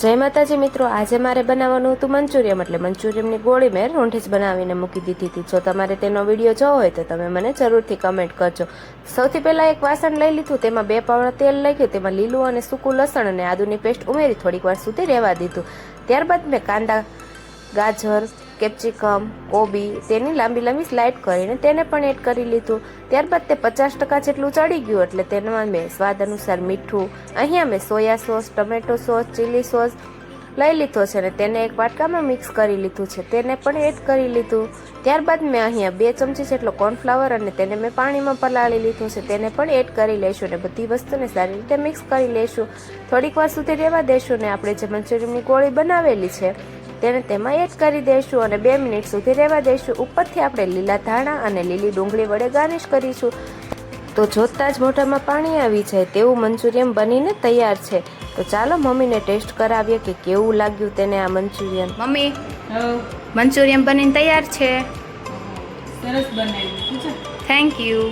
જય માતાજી મિત્રો, આજે મારે બનાવવાનું હતું મંચુરિયમ, એટલે મંચુરિયમની ગોળી મેં રોંઢે જ બનાવીને મૂકી દીધી હતી. જો તમારે તેનો વિડીયો જોવો હોય તો તમે મને જરૂરથી કમેન્ટ કરજો. સૌથી પહેલાં એક વાસણ લઈ લીધું, તેમાં 2 પાવડા તેલ લઈ ગયું, તેમાં લીલું અને સૂકું લસણ અને આદુની પેસ્ટ ઉમેરી થોડીક વાર સુધી રહેવા દીધું. ત્યારબાદ મેં કાંદા, ગાજર, કેપ્સિકમ, કોબી તેની લાંબી લાંબી સ્લાઇડ કરીને તેને પણ એડ કરી લીધું. ત્યારબાદ તે 50% જેટલું ચડી ગયું એટલે તેમાં મેં સ્વાદ અનુસાર મીઠું, અહીંયા મેં soya sauce, tomato sauce, chilli sauce લઈ લીધો છે અને તેને એક વાટકામાં મિક્સ કરી લીધું છે, તેને પણ એડ કરી લીધું. ત્યારબાદ મેં અહીંયા 2 ચમચી જેટલો કોર્નફ્લાવર અને તેને મેં પાણીમાં પલાળી લીધું છે, તેને પણ એડ કરી લઈશું અને બધી વસ્તુને સારી રીતે મિક્સ કરી લઈશું. થોડીક વાર સુધી રહેવા દઈશું ને આપણે જે મંચુરિયમની ગોળી બનાવેલી છે તેને તેમાં એડ કરી દઈશું અને 2 મિનિટ સુધી રહેવા દઈશું. ઉપરથી આપણે લીલા ધાણા અને લીલી ડુંગળી વડે ગાર્નિશ કરીશું. તો જોતાં જ મોઢામાં પાણી આવી જાય તેવું મંચુરિયમ બનીને તૈયાર છે. તો ચાલો મમ્મીને ટેસ્ટ કરાવીએ કે કેવું લાગ્યું તેને આ મંચુરિયન. મમ્મી, મંચુરિયમ બનીને તૈયાર છે. સરસ બનાવ્યું. Thank you.